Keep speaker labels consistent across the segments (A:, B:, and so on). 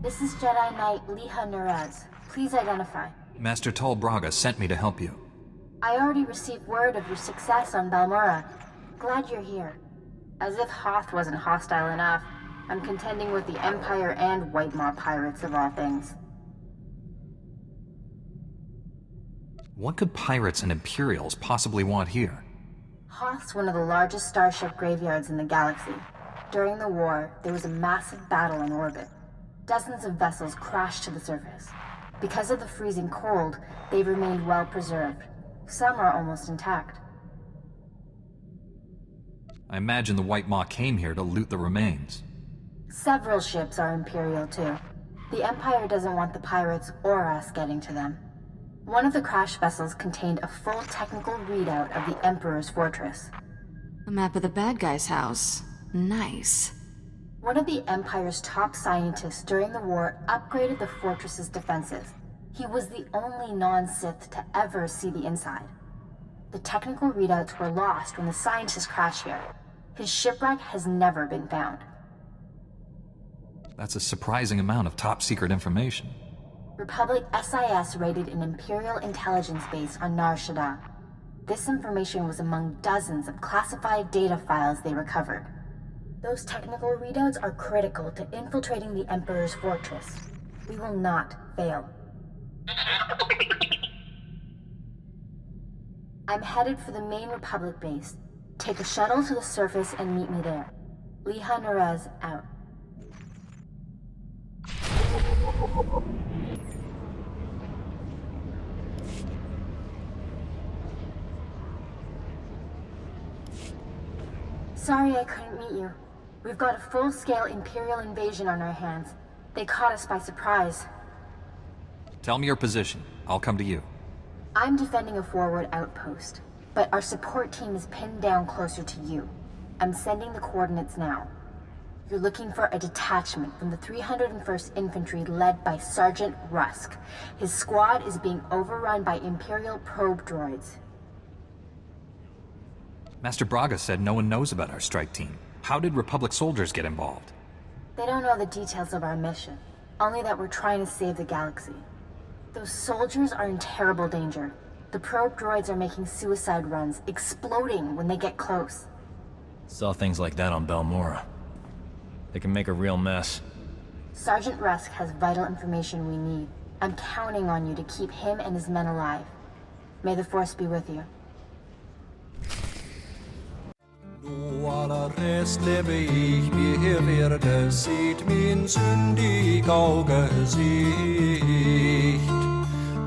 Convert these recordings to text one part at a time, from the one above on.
A: This is Jedi Knight Liha Nerez. Please identify.
B: Master Tol Braga sent me to help you.
A: I already received word of your success on Balmora. Glad you're here. As if Hoth wasn't hostile enough, I'm contending with the Empire and White Maw pirates of all things.
B: What could pirates and Imperials possibly want here?
A: Hoth's one of the largest starship graveyards in the galaxy. During the war, there was a massive battle in orbit. Dozens of vessels crashed to the surface. Because of the freezing cold, they've remained well preserved. Some are almost intact.
B: I imagine the White Maw came here to loot the remains.
A: Several ships are Imperial too. The Empire doesn't want the pirates or us getting to them. One of the crash vessels contained a full technical readout of the Emperor's fortress.
C: A map of the bad guy's house. Nice.
A: One of the Empire's top scientists during the war upgraded the fortress's defenses. He was the only non-Sith to ever see the inside. The technical readouts were lost when the scientists crashed here. His shipwreck has never been found.
B: That's a surprising amount of top-secret information.
A: Republic SIS raided an Imperial intelligence base on Nar Shaddaa. This information was among dozens of classified data files they recovered. Those technical readouts are critical to infiltrating the Emperor's fortress. We will not fail. I'm headed for the main Republic base. Take a shuttle to the surface and meet me there. Liha Nerez out. Sorry I couldn't meet you. We've got a full-scale Imperial invasion on our hands. They caught us by surprise.
B: Tell me your position. I'll come to you.
A: I'm defending a forward outpost, but our support team is pinned down closer to you. I'm sending the coordinates now. You're looking for a detachment from the 301st Infantry led by Sergeant Rusk. His squad is being overrun by Imperial probe droids.
B: Master Braga said no one knows about our strike team. How did Republic soldiers get involved?
A: They don't know the details of our mission, only that we're trying to save the galaxy. Those soldiers are in terrible danger. The probe droids are making suicide runs, exploding when they get close.
D: Saw things like that on Balmora. They can make a real mess.
A: Sergeant Rusk has vital information we need. I'm counting on you to keep him and his men alive. May the Force be with you.
E: Då alla rest lebe ich bewerde, sieht min sündig Augesicht.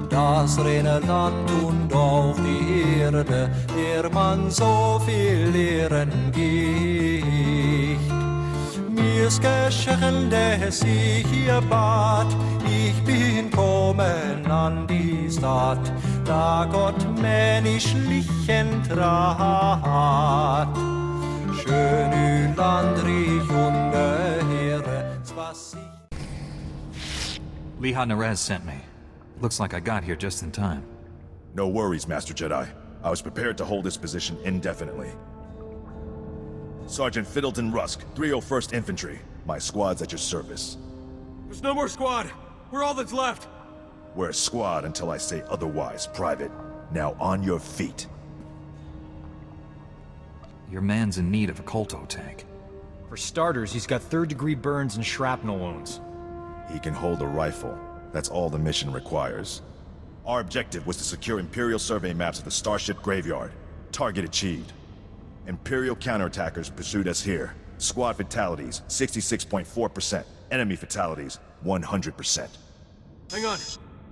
E: Das reine Land und auch die Erde, der man so viel lehren gibt. Mir's geschehen, dass ich hier bat, ich bin kommen an die Stadt, da Gott menschlichen trat. Schön Land riech und Heere, was ich...
B: Liha Nerez sent me. Looks like I got here just in time.
F: No worries, Master Jedi. I was prepared to hold this position indefinitely. Sergeant Fiddleton Rusk, 301st Infantry. My squad's at your service.
G: There's no more squad. We're all that's left.
F: We're a squad until I say otherwise, Private. Now on your feet.
B: Your man's in need of a Kolto tank.
D: For starters, he's got third-degree burns and shrapnel wounds.
F: He can hold a rifle. That's all the mission requires. Our objective was to secure Imperial survey maps of the Starship Graveyard. Target achieved. Imperial counterattackers pursued us here. Squad fatalities, 66.4%. Enemy fatalities, 100%.
G: Hang on.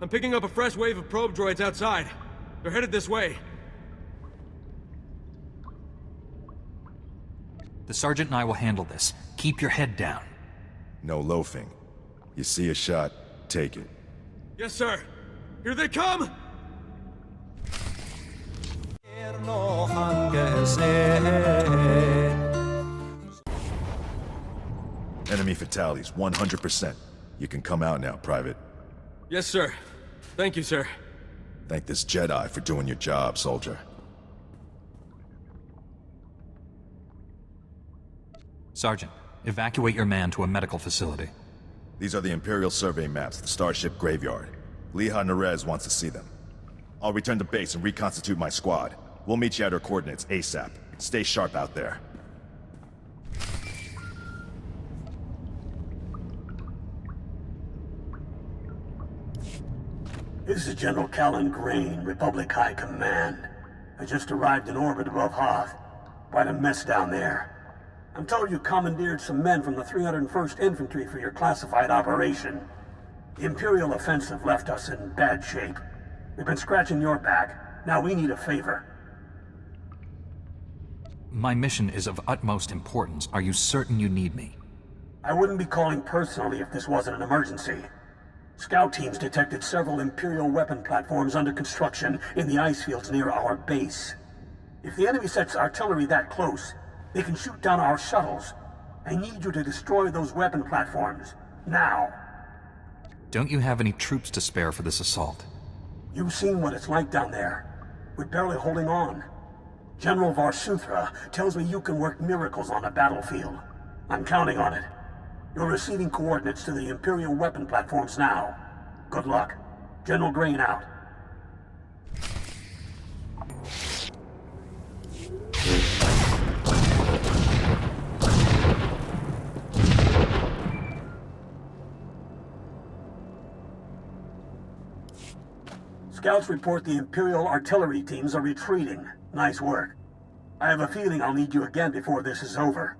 G: I'm picking up a fresh wave of probe droids outside. They're headed this way.
B: The Sergeant and I will handle this. Keep your head down.
F: No loafing. You see a shot, take it.
G: Yes, sir. Here they come!
E: noch angesehen.
F: Enemy fatalities, 100%. You can come out now, Private.
G: Yes, sir. Thank you, sir.
F: Thank this Jedi for doing your job, soldier.
B: Sergeant, evacuate your man to a medical facility.
F: These are the Imperial survey maps of the Starship Graveyard. Leha Nerez wants to see them. I'll return to base and reconstitute my squad. We'll meet you at our coordinates ASAP. Stay sharp out there.
H: This is General Callan Grain, Republic High Command. I just arrived in orbit above Hoth. Quite a mess down there. I'm told you commandeered some men from the 301st Infantry for your classified operation. The Imperial offensive left us in bad shape. We've been scratching your back. Now we need a favor.
B: My mission is of utmost importance. Are you certain you need me?
H: I wouldn't be calling personally if this wasn't an emergency. Scout teams detected several Imperial weapon platforms under construction in the ice fields near our base. If the enemy sets artillery that close, they can shoot down our shuttles. I need you to destroy those weapon platforms. Now.
B: Don't you have any troops to spare for this assault?
H: You've seen what it's like down there. We're barely holding on. General SWTOR tells me you can work miracles on a battlefield. I'm counting on it. You're receiving coordinates to the Imperial weapon platforms now. Good luck. General Grain out. Scouts report the Imperial artillery teams are retreating. Nice work. I have a feeling I'll need you again before this is over.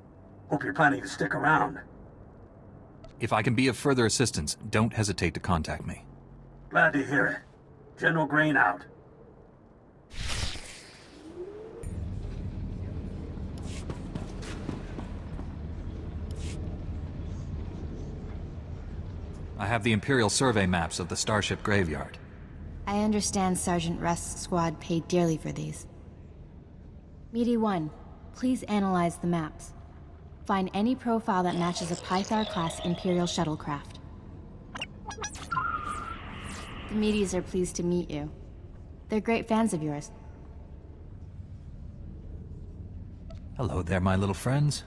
H: Hope you're planning to stick around.
B: If I can be of further assistance, don't hesitate to contact me.
H: Glad to hear it. General Grain out.
B: I have the Imperial survey maps of the Starship Graveyard.
A: I understand Sergeant Rust's squad paid dearly for these. Meaty 1, please analyze the maps. Find any profile that matches a Pythar-class Imperial shuttlecraft. The Meaties are pleased to meet you. They're great fans of yours.
B: Hello there, my little friends.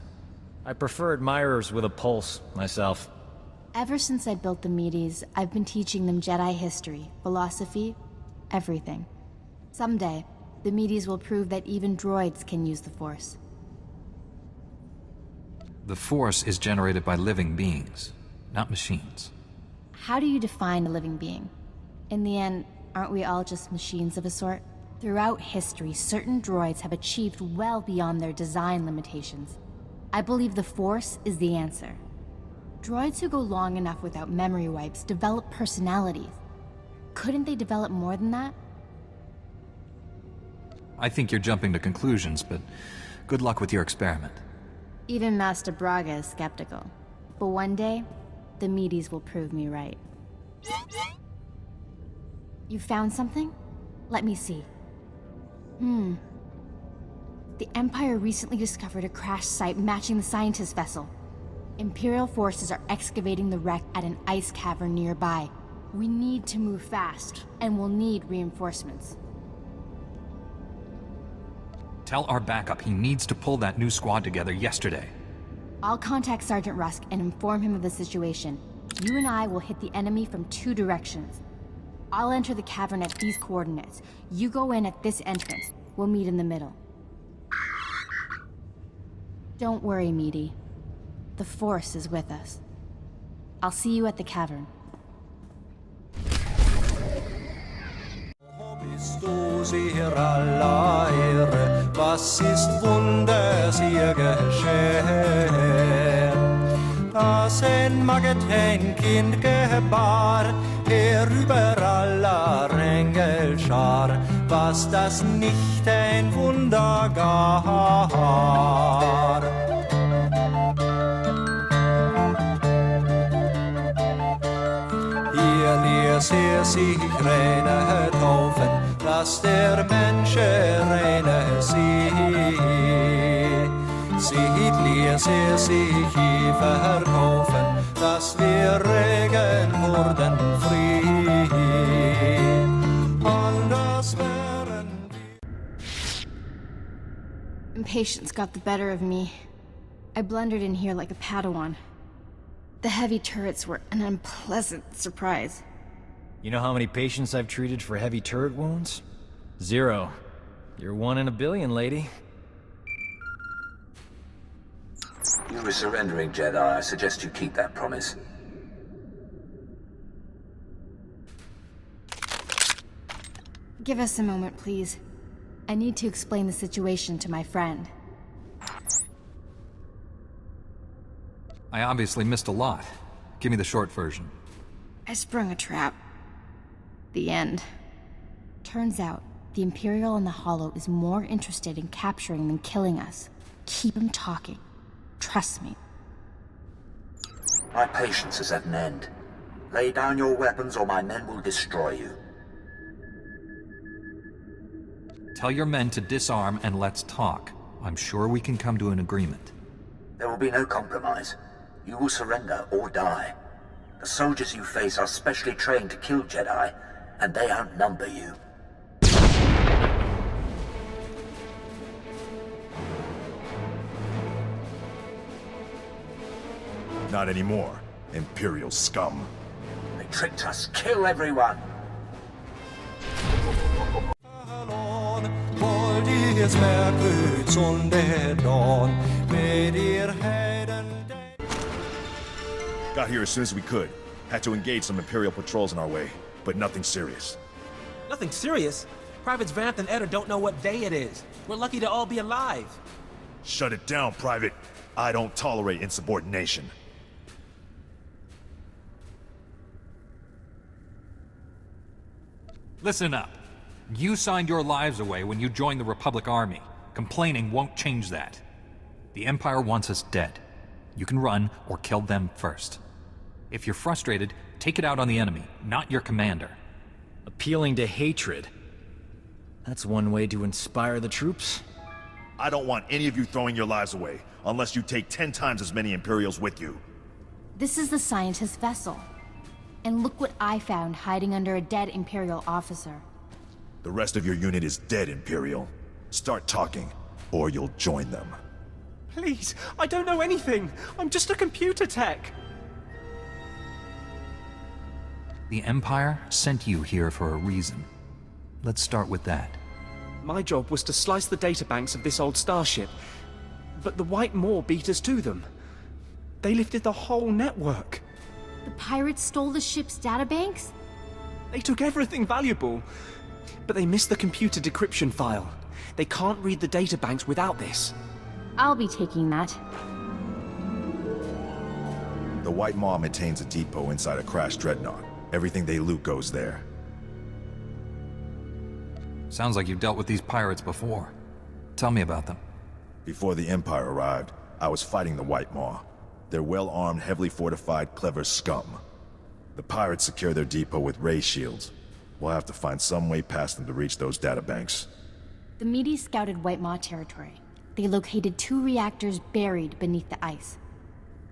D: I prefer admirers with a pulse, myself.
A: Ever since I built the Meaties, I've been teaching them Jedi history, philosophy, everything. Someday, the Meaties will prove that even droids can use the Force.
B: The Force is generated by living beings, not machines.
A: How do you define a living being? In the end, aren't we all just machines of a sort? Throughout history, certain droids have achieved well beyond their design limitations. I believe the Force is the answer. Droids who go long enough without memory wipes develop personalities. Couldn't they develop more than that?
B: I think you're jumping to conclusions, but good luck with your experiment.
A: Even Master Braga is skeptical. But one day, the Meaties will prove me right. You found something? Let me see. The Empire recently discovered a crash site matching the scientist vessel. Imperial forces are excavating the wreck at an ice cavern nearby. We need to move fast, and we'll need reinforcements.
B: Tell our backup he needs to pull that new squad together yesterday.
A: I'll contact Sergeant Rusk and inform him of the situation. You and I will hit the enemy from 2 directions. I'll enter the cavern at these coordinates. You go in at this entrance. We'll meet in the middle. Don't worry, Meaty. The Force is with us. I'll see you at the cavern.
E: Bist du sehr aller Ehre, was ist Wunders hier geschehen? Dass ein Magdhänkind gebar, über aller Engelschar, was das nicht ein Wunder gar. Hier ließ sich reine taufen, dass der Mensch reine sieht. Sieht ließ sich verkaufen, dass wir Regen wurden Fried. All das wären
A: Impatience got the better of me. I blundered in here like a Padawan.
C: The heavy turrets were an unpleasant surprise.
D: You know how many patients I've treated for heavy turret wounds? 0. You're 1 in a billion, lady.
I: You were surrendering, Jedi. I suggest you keep that promise.
A: Give us a moment, please. I need to explain the situation to my friend.
B: I obviously missed a lot. Give me the short version.
A: I sprung a trap. The end. Turns out, the Imperial in the Hollow is more interested in capturing than killing us. Keep him talking. Trust me.
I: My patience is at an end. Lay down your weapons or my men will destroy you.
B: Tell your men to disarm and let's talk. I'm sure we can come to an agreement.
I: There will be no compromise. You will surrender or die. The soldiers you face are specially trained to kill Jedi, and they outnumber you.
F: Not anymore, Imperial scum.
I: They tricked us. Kill everyone!
F: Got here as soon as we could. Had to engage some Imperial patrols in our way, but nothing serious.
J: Nothing serious? Privates Vanth and Eder don't know what day it is. We're lucky to all be alive.
F: Shut it down, Private. I don't tolerate insubordination.
B: Listen up. You signed your lives away when you joined the Republic Army. Complaining won't change that. The Empire wants us dead. You can run or kill them first. If you're frustrated, take it out on the enemy, not your commander.
D: Appealing to hatred. That's one way to inspire the troops.
F: I don't want any of you throwing your lives away, unless you take 10 times as many Imperials with you.
A: This is the scientist vessel. And look what I found hiding under a dead Imperial officer.
F: The rest of your unit is dead, Imperial. Start talking, or you'll join them.
J: Please, I don't know anything. I'm just a computer tech.
B: The Empire sent you here for a reason. Let's start with that.
J: My job was to slice the databanks of this old starship, but the White Maw beat us to them. They lifted the whole network.
A: The pirates stole the ship's databanks?
J: They took everything valuable, but they missed the computer decryption file. They can't read the databanks without this.
A: I'll be taking that.
F: The White Maw maintains a depot inside a crashed dreadnought. Everything they loot goes there.
B: Sounds like you've dealt with these pirates before. Tell me about them.
F: Before the Empire arrived, I was fighting the White Maw. They're well-armed, heavily fortified, clever scum. The pirates secure their depot with ray shields. We'll have to find some way past them to reach those databanks.
A: The Medes scouted White Maw territory. They located 2 reactors buried beneath the ice.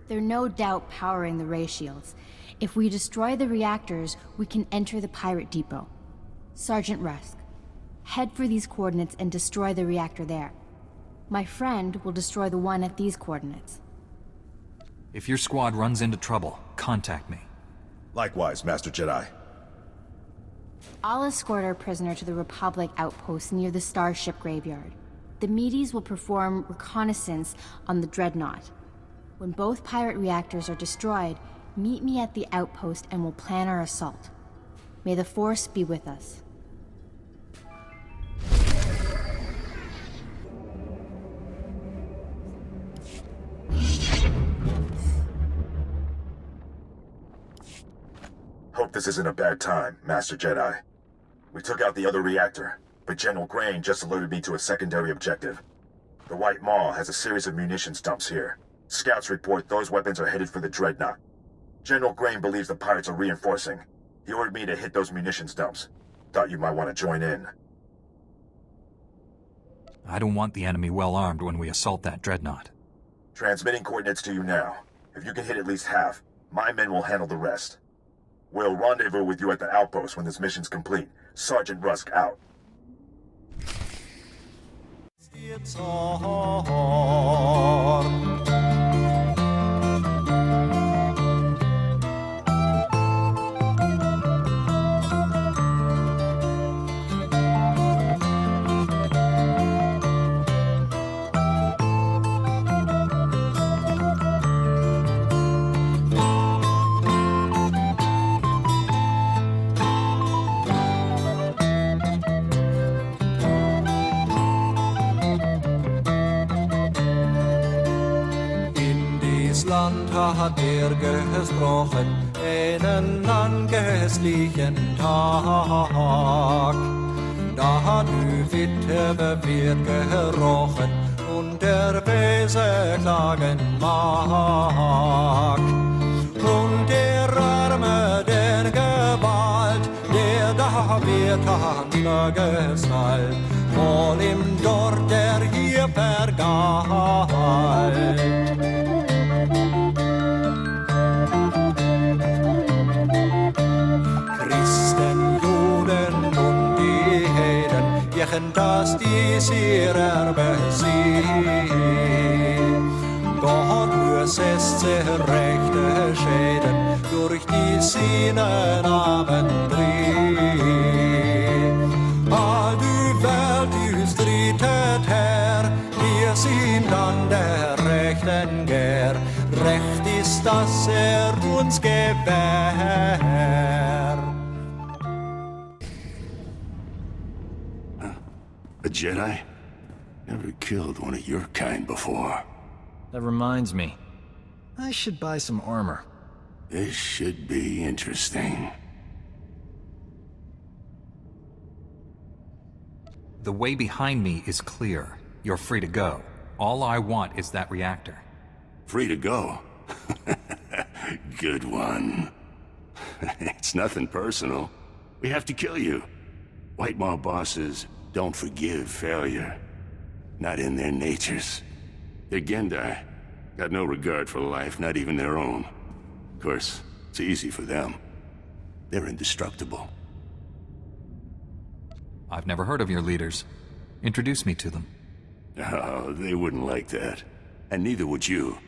A: They're no doubt powering the ray shields. If we destroy the reactors, we can enter the pirate depot. Sergeant Rusk, head for these coordinates and destroy the reactor there. My friend will destroy the one at these coordinates.
B: If your squad runs into trouble, contact me.
F: Likewise, Master Jedi.
A: I'll escort our prisoner to the Republic outpost near the Starship Graveyard. The Medes will perform reconnaissance on the Dreadnought. When both pirate reactors are destroyed, meet me at the outpost and we'll plan our assault. May the Force be with us.
F: Hope this isn't a bad time, Master Jedi. We took out the other reactor, but General Grain just alerted me to a secondary objective. The White Maw has a series of munitions dumps here. Scouts report those weapons are headed for the Dreadnought. General Grain believes the pirates are reinforcing. He ordered me to hit those munitions dumps. Thought you might want to join in.
B: I don't want the enemy well armed when we assault that Dreadnought.
F: Transmitting coordinates to you now. If you can hit at least half, my men will handle the rest. We'll rendezvous with you at the outpost when this mission's complete. Sergeant Rusk out.
E: Welches Land hat gesprochen, einen angestlichen Tag? Da die Witwe wird gerochen und der Wese klagen mag. Und der Arme der Gewalt, der da wird angestalt, hol ihm dort der hier vergalt. Christen, Juden und die Heiden, jechen das dies ihrer besiegt. Gott muss es rechte Schäden durch die Sinnen Abendrieb. All die Welt ist dritte Herr, wir sind an der rechten Gär. Recht ist, dass uns gewährt.
K: A Jedi? Never killed one of your kind before.
D: That reminds me. I should buy some armor.
K: This should be interesting.
B: The way behind me is clear. You're free to go. All I want is that reactor.
K: Free to go? Good one. It's nothing personal. We have to kill you. White Maw bosses don't forgive failure. Not in their natures. They're Gendai. Got no regard for life, not even their own. Of course, it's easy for them. They're indestructible.
B: I've never heard of your leaders. Introduce me to them.
K: Oh, they wouldn't like that. And neither would you.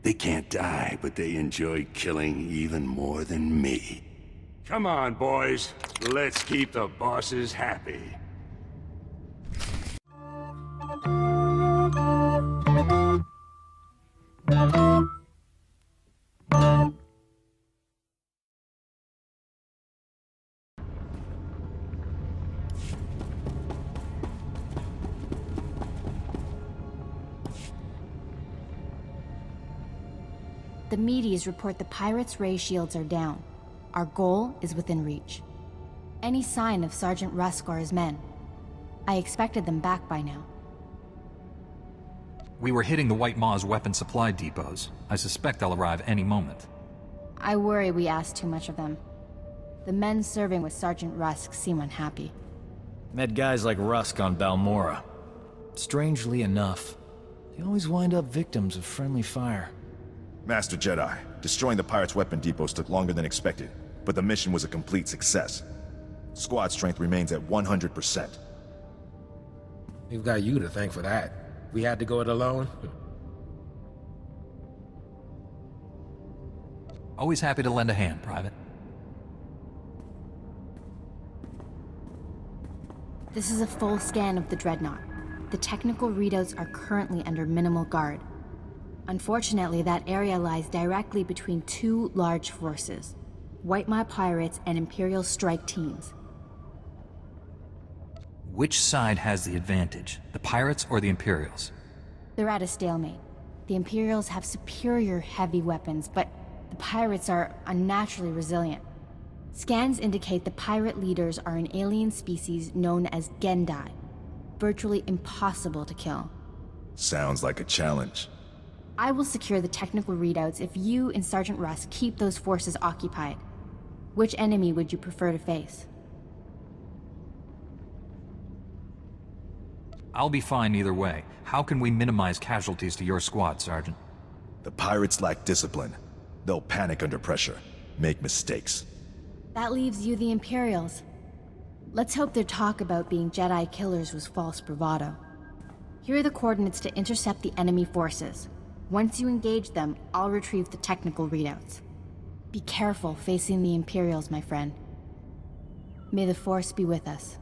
K: They can't die, but they enjoy killing even more than me. Come on, boys. Let's keep the bosses happy.
A: The Medes report the pirates' ray shields are down. Our goal is within reach. Any sign of Sergeant Rusk or his men? I expected them back by now.
B: We were hitting the White Maw's weapon supply depots. I suspect they'll arrive any moment.
A: I worry we asked too much of them. The men serving with Sergeant Rusk seem unhappy.
D: Met guys like Rusk on Balmora. Strangely enough, they always wind up victims of friendly fire.
F: Master Jedi, destroying the pirates' weapon depots took longer than expected, but the mission was a complete success. Squad strength remains at 100%.
L: We've got you to thank for that. We had to go it alone.
B: Always happy to lend a hand, Private.
A: This is a full scan of the Dreadnought. The technical readouts are currently under minimal guard. Unfortunately, that area lies directly between two large forces, White Maw pirates and Imperial strike teams.
B: Which side has the advantage, the pirates or the Imperials?
A: They're at a stalemate. The Imperials have superior heavy weapons, but the pirates are unnaturally resilient. Scans indicate the pirate leaders are an alien species known as Gendai, virtually impossible to kill.
F: Sounds like a challenge.
A: I will secure the technical readouts if you and Sergeant Rusk keep those forces occupied. Which enemy would you prefer to face?
B: I'll be fine either way. How can we minimize casualties to your squad, Sergeant?
F: The pirates lack discipline. They'll panic under pressure, make mistakes.
A: That leaves you the Imperials. Let's hope their talk about being Jedi killers was false bravado. Here are the coordinates to intercept the enemy forces. Once you engage them, I'll retrieve the technical readouts. Be careful facing the Imperials, my friend. May the Force be with us.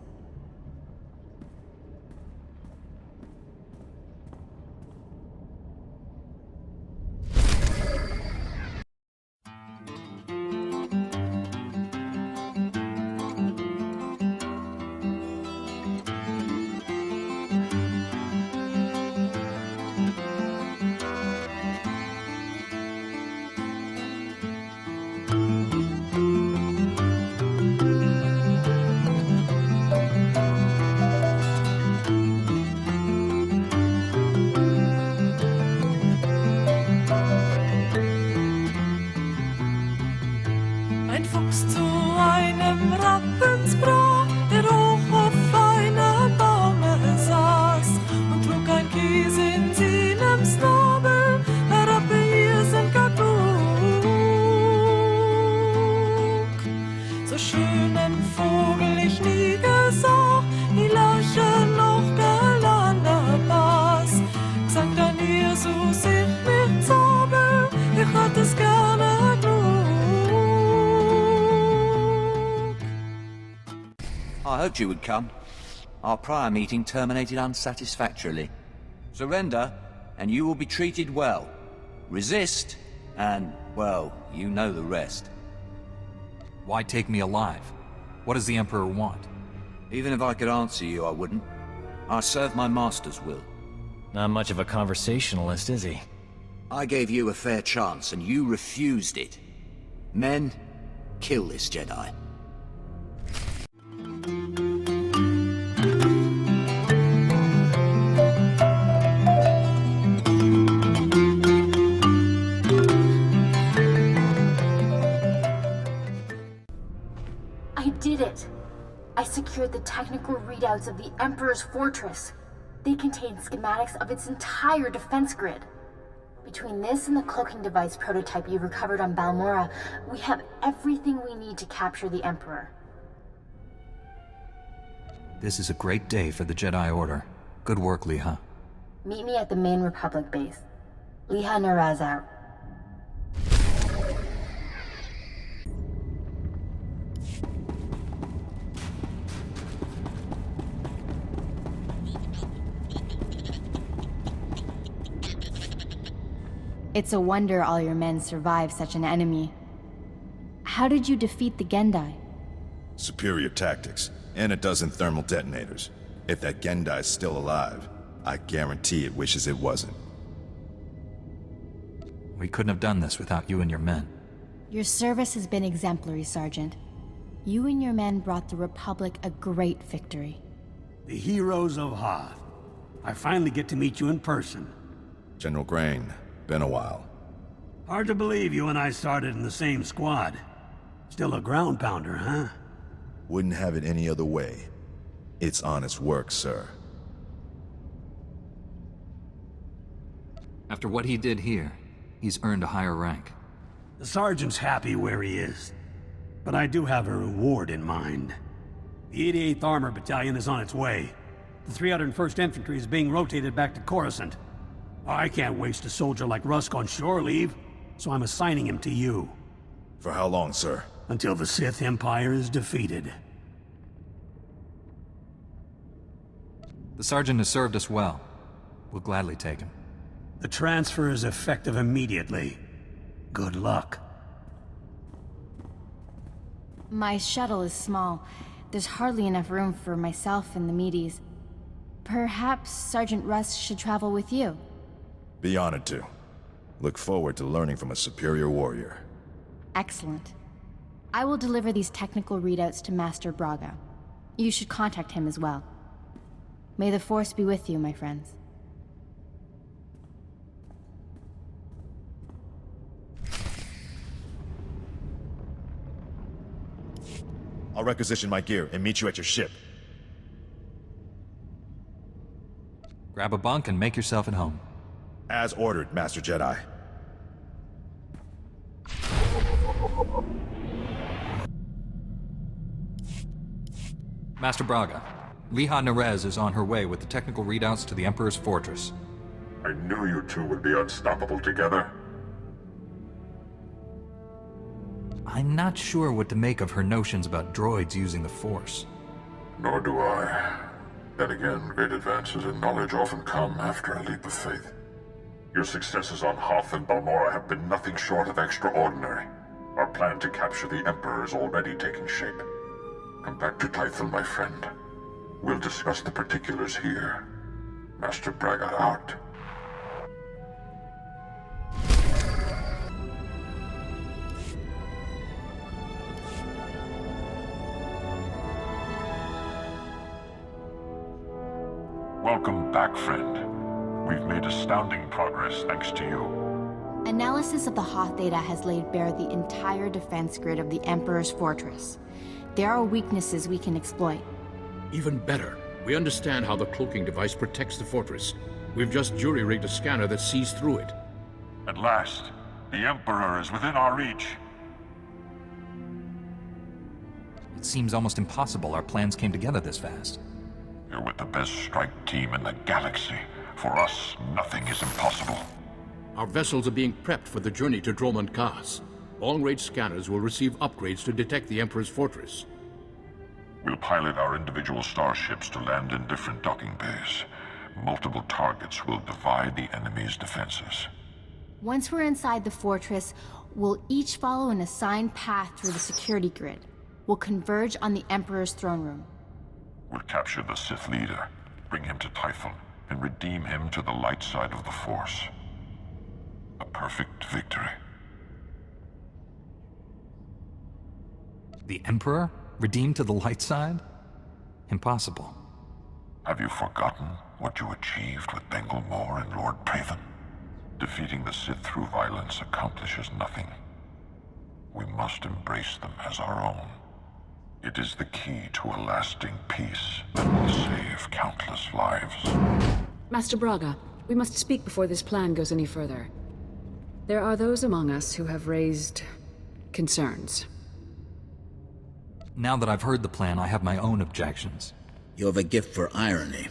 M: wie sind sie nem Snobel, Rabe, hier sind genug. So schönen Vogel ich nie gesah, nie Lache noch gelander Bass. Sagt dann Jesus, ich mit Zauber, ich hat es gerne genug.
N: I hoped you would come. Our prior meeting terminated unsatisfactorily. Surrender, and you will be treated well. Resist, and, well, you know the rest.
B: Why take me alive? What does the Emperor want?
N: Even if I could answer you, I wouldn't. I serve my master's will.
D: Not much of a conversationalist, is he?
N: I gave you a fair chance, and you refused it. Men, kill this Jedi.
A: I did it! I secured the technical readouts of the Emperor's fortress. They contain schematics of its entire defense grid. Between this and the cloaking device prototype you recovered on Balmorra, we have everything we need to capture the Emperor.
B: This is a great day for the Jedi Order. Good work, Leha.
A: Meet me at the main Republic base. Leha Naraz out. It's a wonder all your men survived such an enemy. How did you defeat the Gendai?
F: Superior tactics, and a dozen thermal detonators. If that Gendai is still alive, I guarantee it wishes it wasn't.
B: We couldn't have done this without you and your men.
A: Your service has been exemplary, Sergeant. You and your men brought the Republic a great victory.
H: The heroes of Hoth. I finally get to meet you in person.
F: General Grain, been a while.
H: Hard to believe you and I started in the same squad. Still a ground pounder, huh?
F: Wouldn't have it any other way. It's honest work, sir.
B: After what he did here, he's earned a higher rank.
H: The sergeant's happy where he is. But I do have a reward in mind. The 88th Armor Battalion is on its way. The 301st Infantry is being rotated back to Coruscant. I can't waste a soldier like Rusk on shore leave, so I'm assigning him to you.
F: For how long, sir?
H: Until the Sith Empire is defeated.
B: The Sergeant has served us well. We'll gladly take him.
H: The transfer is effective immediately. Good luck.
A: My shuttle is small. There's hardly enough room for myself and the meaties. Perhaps Sergeant Rusk should travel with you.
F: Be honored to. Look forward to learning from a superior warrior.
A: Excellent. I will deliver these technical readouts to Master Braga. You should contact him as well. May the Force be with you, my friends.
F: I'll requisition my gear and meet you at your ship.
B: Grab a bunk and make yourself at home.
F: As ordered, Master Jedi.
B: Master Braga, Leha Nerez is on her way with the technical readouts to the Emperor's fortress.
O: I knew you two would be unstoppable together.
B: I'm not sure what to make of her notions about droids using the Force.
O: Nor do I. Then again, great advances in knowledge often come after a leap of faith. Your successes on Hoth and Balmorra have been nothing short of extraordinary. Our plan to capture the Emperor is already taking shape. Come back to Tython, my friend. We'll discuss the particulars here. Master Braga out. Welcome back, friend. We've made astounding progress thanks to you.
A: Analysis of the Hoth data has laid bare the entire defense grid of the Emperor's fortress. There are weaknesses we can exploit.
P: Even better, we understand how the cloaking device protects the fortress. We've just jury-rigged a scanner that sees through it.
O: At last, the Emperor is within our reach.
B: It seems almost impossible our plans came together this fast.
O: You're with the best strike team in the galaxy. For us, nothing is impossible.
P: Our vessels are being prepped for the journey to Dromund Kaas. Long-range scanners will receive upgrades to detect the Emperor's fortress.
O: We'll pilot our individual starships to land in different docking bays. Multiple targets will divide the enemy's defenses.
A: Once we're inside the fortress, we'll each follow an assigned path through the security grid. We'll converge on the Emperor's throne room.
O: We'll capture the Sith leader, bring him to Typhon, and redeem him to the light side of the Force. A perfect victory.
B: The Emperor? Redeemed to the light side? Impossible.
O: Have you forgotten what you achieved with Bengal Moore and Lord Praven? Defeating the Sith through violence accomplishes nothing. We must embrace them as our own. It is the key to a lasting peace that will save countless lives.
Q: Master Braga, we must speak before this plan goes any further. There are those among us who have raised concerns.
B: Now that I've heard the plan, I have my own objections.
R: You have a gift for irony.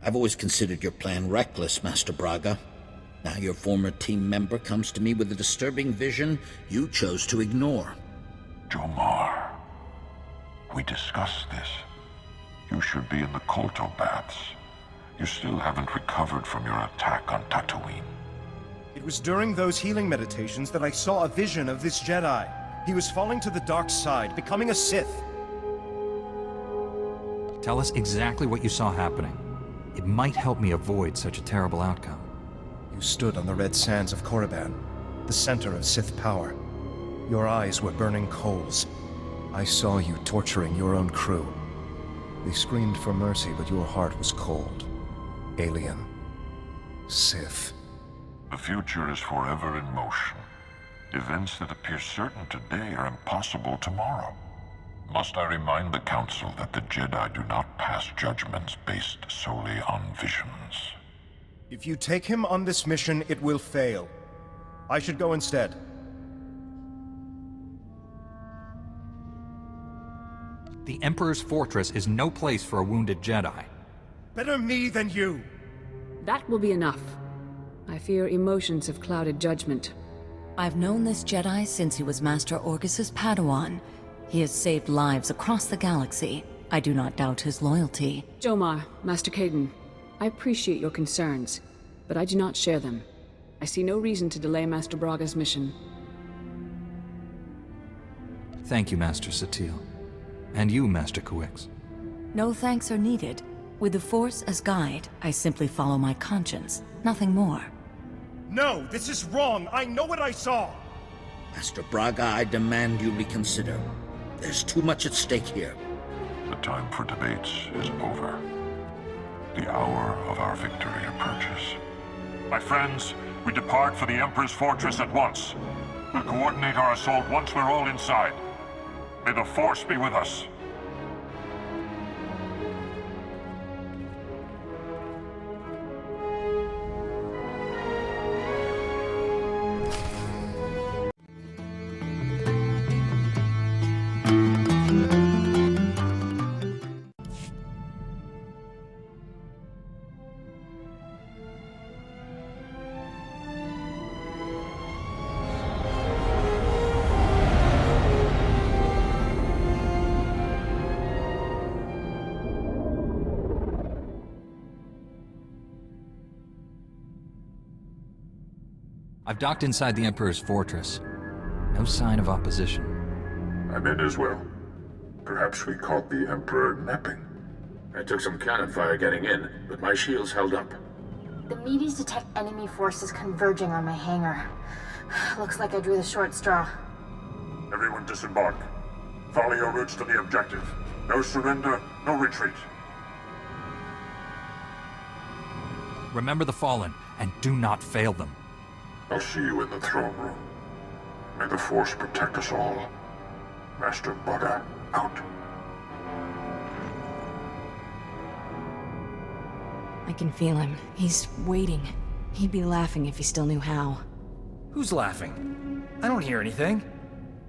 R: I've always considered your plan reckless, Master Braga. Now your former team member comes to me with a disturbing vision you chose to ignore.
O: Jomar, we discussed this. You should be in the Kolto baths. You still haven't recovered from your attack on Tatooine.
S: It was during those healing meditations that I saw a vision of this Jedi. He was falling to the dark side, becoming a Sith.
B: Tell us exactly what you saw happening. It might help me avoid such a terrible outcome.
S: You stood on the red sands of Korriban, the center of Sith power. Your eyes were burning coals. I saw you torturing your own crew. They screamed for mercy, but your heart was cold. Alien. Sith.
O: The future is forever in motion. Events that appear certain today are impossible tomorrow. Must I remind the Council that the Jedi do not pass judgments based solely on visions?
S: If you take him on this mission, it will fail. I should go instead.
B: The Emperor's fortress is no place for a wounded Jedi.
S: Better me than you!
Q: That will be enough. I fear emotions have clouded judgment.
T: I've known this Jedi since he was Master Orgus's Padawan. He has saved lives across the galaxy. I do not doubt his loyalty.
Q: Jomar, Master Caden, I appreciate your concerns, but I do not share them. I see no reason to delay Master Braga's mission.
B: Thank you, Master Satil. And you, Master Kuix.
T: No thanks are needed. With the Force as guide, I simply follow my conscience, nothing more.
S: No, this is wrong! I know what I saw!
R: Master Braga, I demand you reconsider. There's too much at stake here.
O: The time for debates is over. The hour of our victory approaches. My friends, we depart for the Emperor's fortress at once. We'll coordinate our assault once we're all inside. May the Force be with us.
B: I've docked inside the Emperor's fortress. No sign of opposition.
O: I'm in as well. Perhaps we caught the Emperor napping.
P: I took some cannon fire getting in, but my shields held up.
A: The meteors detect enemy forces converging on my hangar. Looks like I drew the short straw.
O: Everyone disembark. Follow your routes to the objective. No surrender, no retreat.
B: Remember the Fallen, and do not fail them.
O: I'll see you in the throne room. May the Force protect us all. Master Braga, out.
C: I can feel him. He's waiting. He'd be laughing if he still knew how.
D: Who's laughing? I don't hear anything.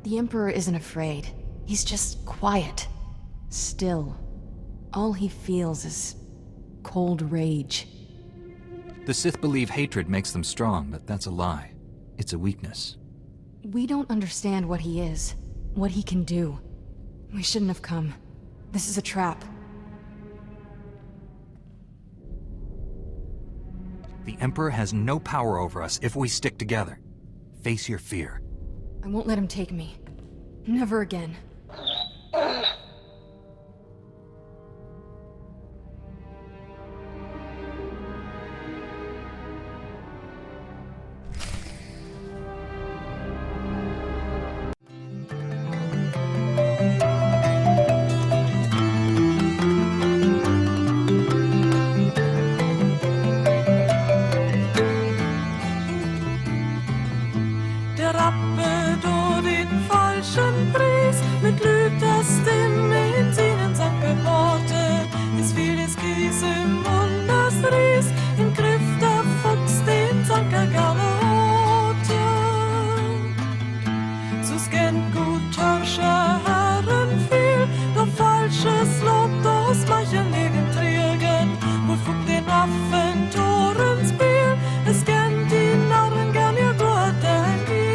C: The Emperor isn't afraid. He's just quiet. Still. All he feels is cold rage.
B: The Sith believe hatred makes them strong, but that's a lie. It's a weakness.
C: We don't understand what he is, what he can do. We shouldn't have come. This is a trap.
B: The Emperor has no power over us if we stick together. Face your fear.
C: I won't let him take me. Never again.
M: Der Rabe durch den falschen Preis, mit Lüthers Stimme in seinen Sang gehorte. Es fiel das Kies im Mund, das Ries, in Griff der Fuchs den Sang ergaute. So scannt gut Törscher Herren viel, doch falsches Lot aus manchen Leben trägen, wo Fuck den Affen Toren spiel, es kennt die Narren gern ihr Gott entgegen.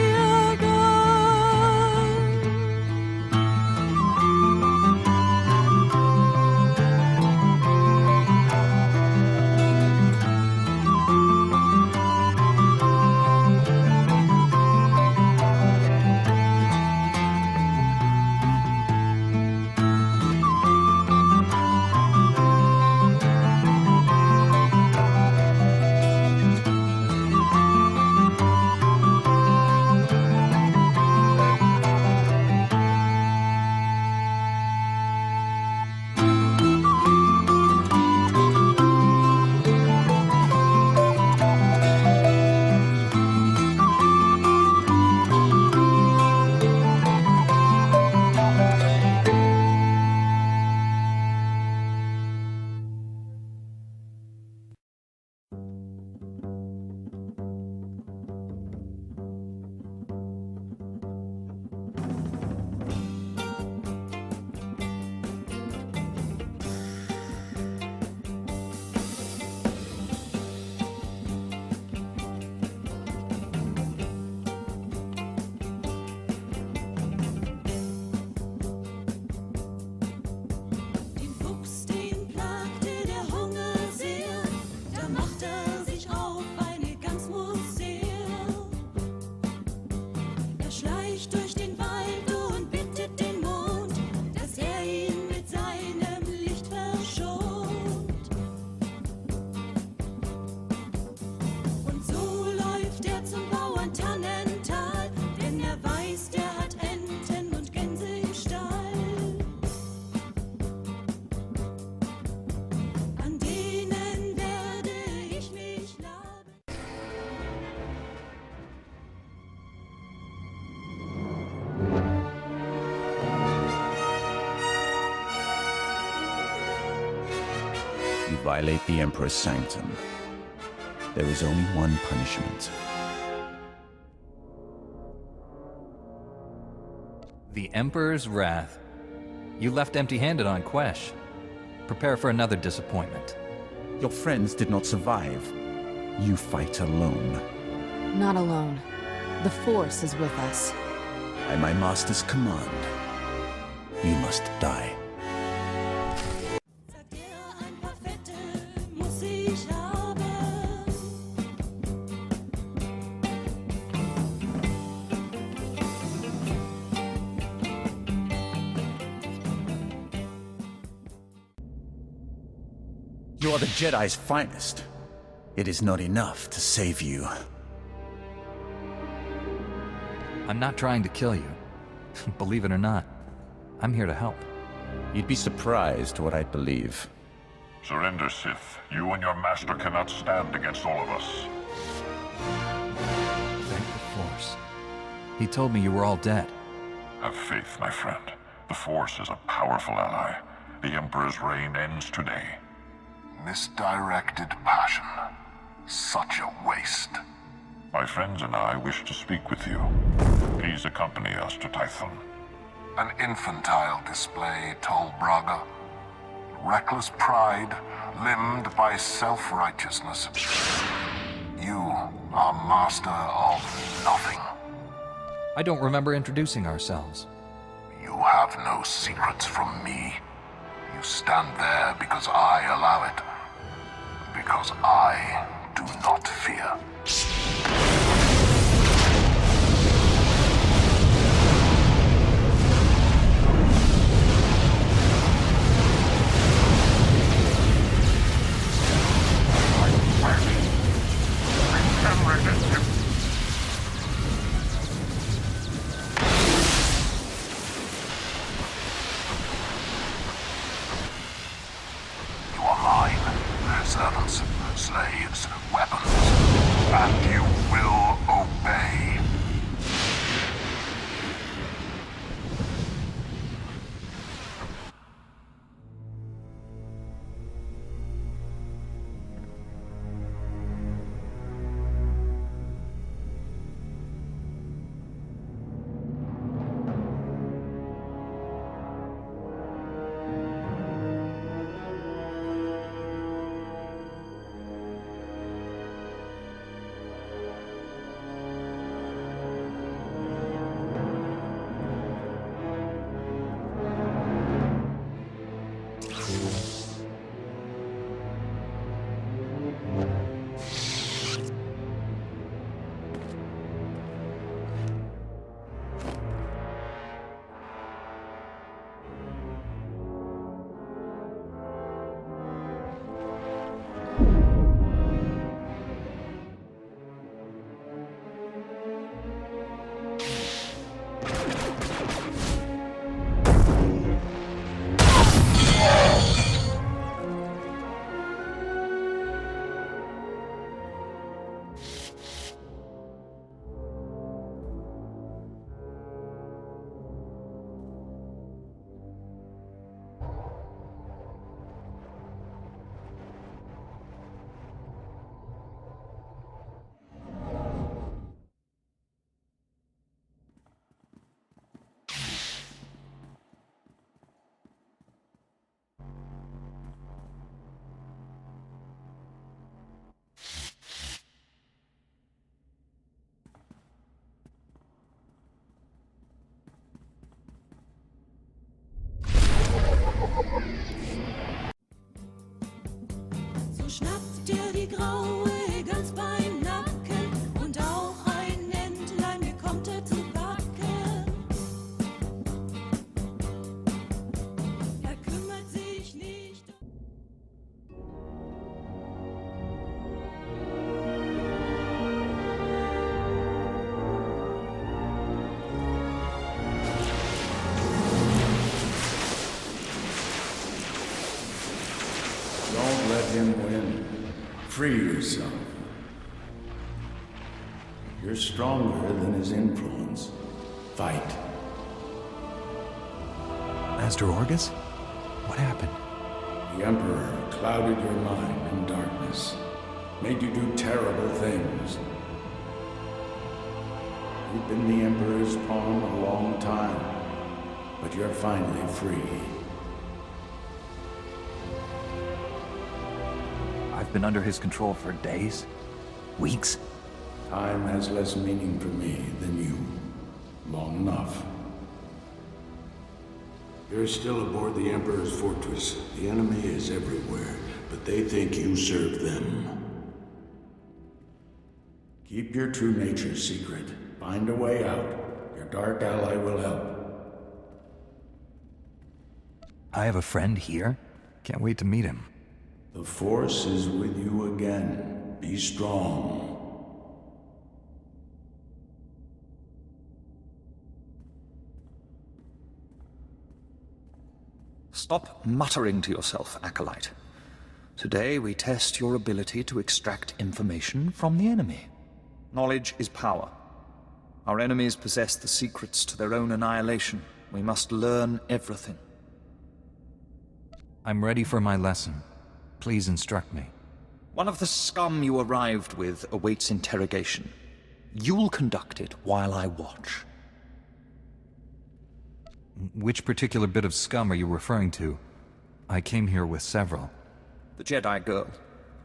U: You violate the Emperor's sanctum. There is only one punishment.
B: The Emperor's wrath. You left empty-handed on Quesh. Prepare for another disappointment.
U: Your friends did not survive. You fight alone.
C: Not alone. The Force is with us.
U: By my master's command, you must die. You are the Jedi's finest. It is not enough to save you.
B: I'm not trying to kill you. Believe it or not, I'm here to help.
U: You'd be surprised what I'd believe.
O: Surrender, Sith. You and your master cannot stand against all of us.
B: Thank the Force. He told me you were all dead.
O: Have faith, my friend. The Force is a powerful ally. The Emperor's reign ends today. Misdirected passion. Such a waste. My friends and I wish to speak with you. Please accompany us to Typhon. An infantile display, Tol Braga. Reckless pride, limbed by self-righteousness. You are master of nothing.
B: I don't remember introducing ourselves.
O: You have no secrets from me. You stand there because I allow it. Because I do not fear. You are mine. Servants, slaves, weapons, and you will obey.
M: So schnappt die Graue ganz beim Nacken und auch ein Entlein bekommt zu backen. Kümmert sich nicht.
G: Don't let him win. Free yourself. You're stronger than his influence. Fight.
B: Master Orgus? What happened?
G: The Emperor clouded your mind in darkness, made you do terrible things. You've been the Emperor's pawn a long time, but you're finally free.
B: I've been under his control for days? Weeks?
G: Time has less meaning for me than you. Long enough. You're still aboard the Emperor's fortress. The enemy is everywhere, but they think you serve them. Keep your true nature secret. Find a way out. Your dark ally will help.
B: I have a friend here? Can't wait to meet him.
G: The Force is with you again. Be strong.
V: Stop muttering to yourself, Acolyte. Today we test your ability to extract information from the enemy. Knowledge is power. Our enemies possess the secrets to their own annihilation. We must learn everything.
B: I'm ready for my lesson. Please instruct me.
V: One of the scum you arrived with awaits interrogation. You'll conduct it while I watch.
B: Which particular bit of scum are you referring to? I came here with several.
V: The Jedi girl.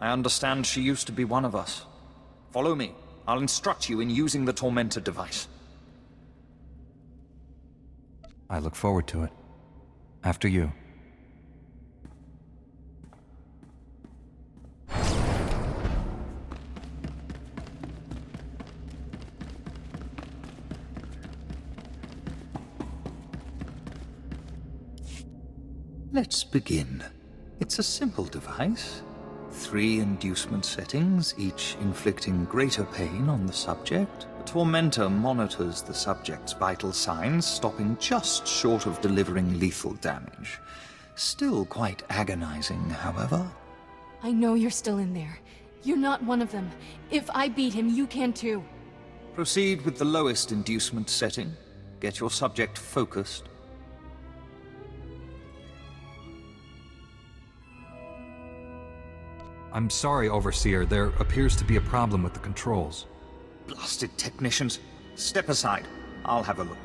V: I understand she used to be one of us. Follow me. I'll instruct you in using the Tormentor device.
B: I look forward to it. After you.
V: Let's begin. It's a simple device. 3 inducement settings, each inflicting greater pain on the subject. The Tormentor monitors the subject's vital signs, stopping just short of delivering lethal damage. Still quite agonizing, however.
C: I know you're still in there. You're not one of them. If I beat him, you can too.
V: Proceed with the lowest inducement setting. Get your subject focused.
B: I'm sorry, Overseer. There appears to be a problem with the controls.
V: Blasted technicians. Step aside. I'll have a look.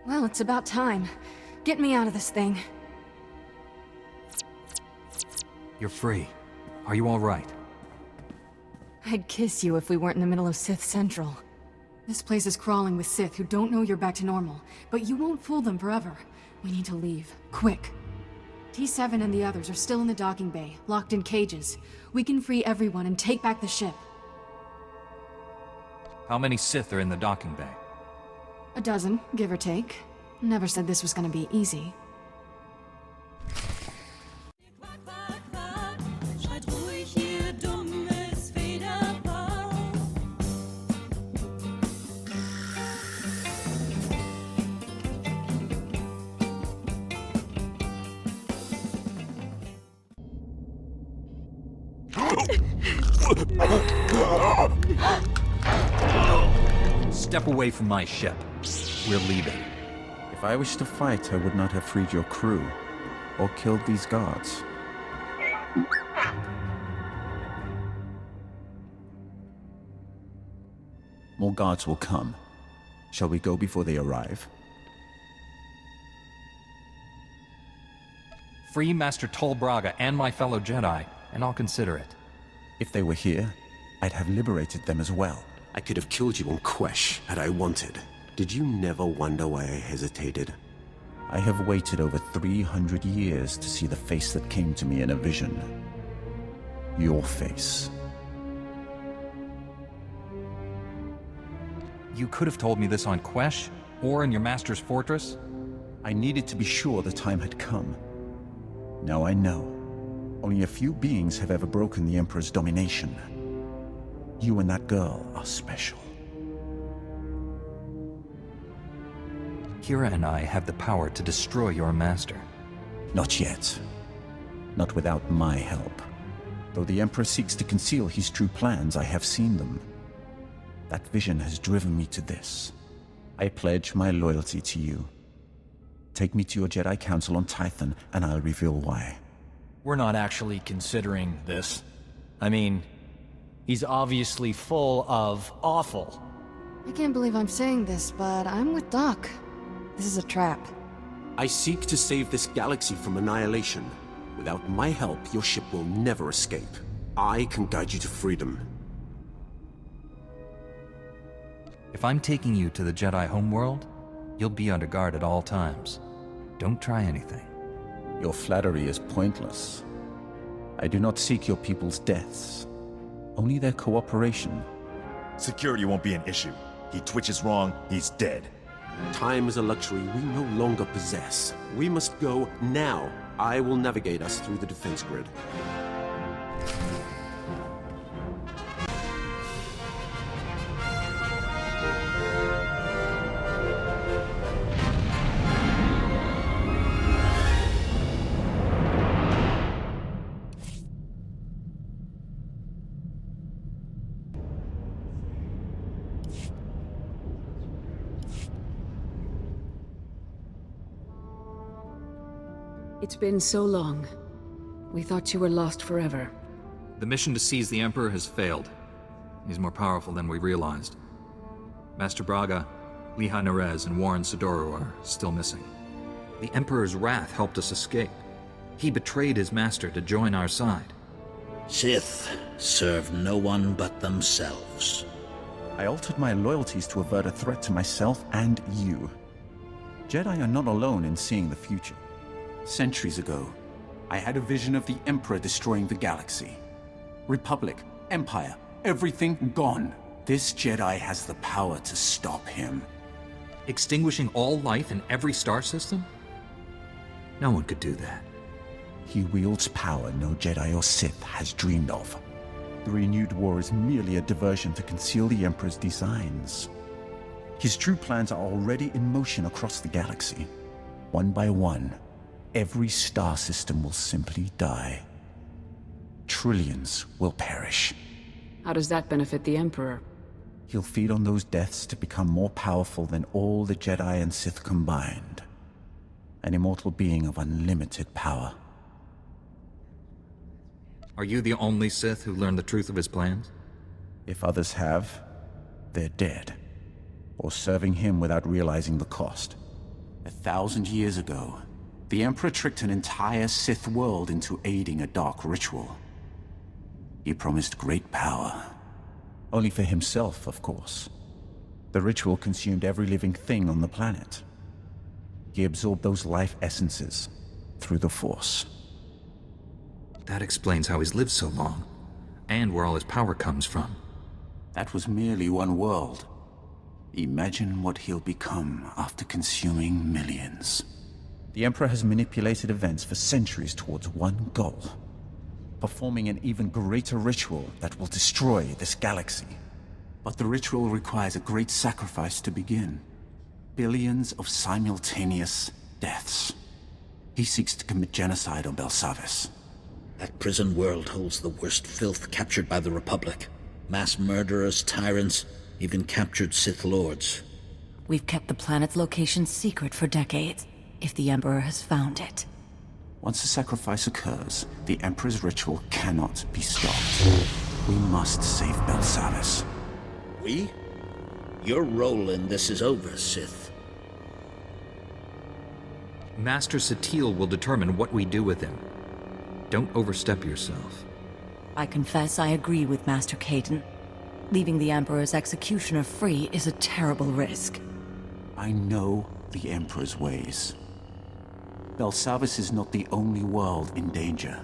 C: Well, it's about time. Get me out of this thing.
B: You're free. Are you all right?
C: I'd kiss you if we weren't in the middle of Sith Central. This place is crawling with Sith who don't know you're back to normal, but you won't fool them forever. We need to leave. Quick. T7 and the others are still in the docking bay, locked in cages. We can free everyone and take back the ship.
B: How many Sith are in the docking bay?
C: A dozen, give or take. Never said this was gonna be easy.
B: Step away from my ship. We're leaving.
U: If I wished to fight, I would not have freed your crew, or killed these guards. More guards will come. Shall we go before they arrive?
B: Free Master Tol Braga and my fellow Jedi, and I'll consider it.
U: If they were here, I'd have liberated them as well.
I: I could have killed you on Quesh had I wanted. Did you never wonder why I hesitated?
U: I have waited over 300 years to see the face that came to me in a vision. Your face.
B: You could have told me this on Quesh, or in your master's fortress.
U: I needed to be sure the time had come. Now I know. Only a few beings have ever broken the Emperor's domination. You and that girl are special.
B: Kira and I have the power to destroy your master.
U: Not yet. Not without my help. Though the Emperor seeks to conceal his true plans, I have seen them. That vision has driven me to this. I pledge my loyalty to you. Take me to your Jedi Council on Tython, and I'll reveal why.
D: We're not actually considering this. I mean, he's obviously full of awful.
C: I can't believe I'm saying this, but I'm with Doc. This is a trap.
I: I seek to save this galaxy from annihilation. Without my help, your ship will never escape. I can guide you to freedom.
B: If I'm taking you to the Jedi homeworld, you'll be under guard at all times. Don't try anything.
U: Your flattery is pointless. I do not seek your people's deaths, only their cooperation.
F: Security won't be an issue. He twitches wrong, he's dead.
I: Time is a luxury we no longer possess. We must go now. I will navigate us through the defense grid.
Q: It's been so long. We thought you were lost forever.
B: The mission to seize the Emperor has failed. He's more powerful than we realized. Master Braga, Liha Nerez, and Warren Sidoru are still missing. The Emperor's wrath helped us escape. He betrayed his master to join our side.
R: Sith serve no one but themselves.
U: I altered my loyalties to avert a threat to myself and you. Jedi are not alone in seeing the future. Centuries ago, I had a vision of the Emperor destroying the galaxy. Republic, Empire, everything gone. This Jedi has the power to stop him.
B: Extinguishing all life in every star system? No one could do that.
U: He wields power no Jedi or Sith has dreamed of. The renewed war is merely a diversion to conceal the Emperor's designs. His true plans are already in motion across the galaxy. One by one, every star system will simply die. Trillions will perish.
Q: How does that benefit the Emperor?
U: He'll feed on those deaths to become more powerful than all the Jedi and Sith combined. An immortal being of unlimited power.
B: Are you the only Sith who learned the truth of his plans?
U: If others have, they're dead. Or serving him without realizing the cost. 1,000 years ago, the Emperor tricked an entire Sith world into aiding a dark ritual. He promised great power. Only for himself, of course. The ritual consumed every living thing on the planet. He absorbed those life essences through the Force.
B: That explains how he's lived so long, and where all his power comes from.
U: That was merely one world. Imagine what he'll become after consuming millions. The Emperor has manipulated events for centuries towards one goal. Performing an even greater ritual that will destroy this galaxy. But the ritual requires a great sacrifice to begin. Billions of simultaneous deaths. He seeks to commit genocide on Belsavis.
R: That prison world holds the worst filth captured by the Republic. Mass murderers, tyrants, even captured Sith Lords.
T: We've kept the planet's location secret for decades, if the Emperor has found it.
U: Once the sacrifice occurs, the Emperor's ritual cannot be stopped. We must save Belsavis.
R: We? Your role in this is over, Sith.
B: Master Satil will determine what we do with him. Don't overstep yourself.
T: I confess I agree with Master Caden. Leaving the Emperor's executioner free is a terrible risk.
U: I know the Emperor's ways. Belsavis is not the only world in danger.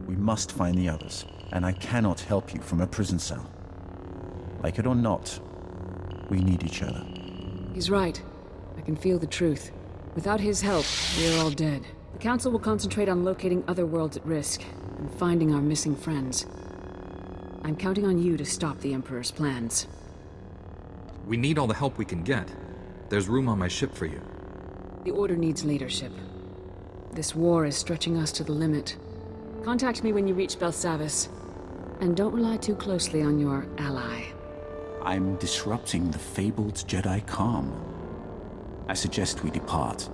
U: We must find the others, and I cannot help you from a prison cell. Like it or not, we need each other.
Q: He's right. I can feel the truth. Without his help, we're all dead. The Council will concentrate on locating other worlds at risk, and finding our missing friends. I'm counting on you to stop the Emperor's plans.
B: We need all the help we can get. There's room on my ship for you.
Q: The Order needs leadership. This war is stretching us to the limit. Contact me when you reach Belsavis. And don't rely too closely on your ally.
U: I'm disrupting the fabled Jedi calm. I suggest we depart.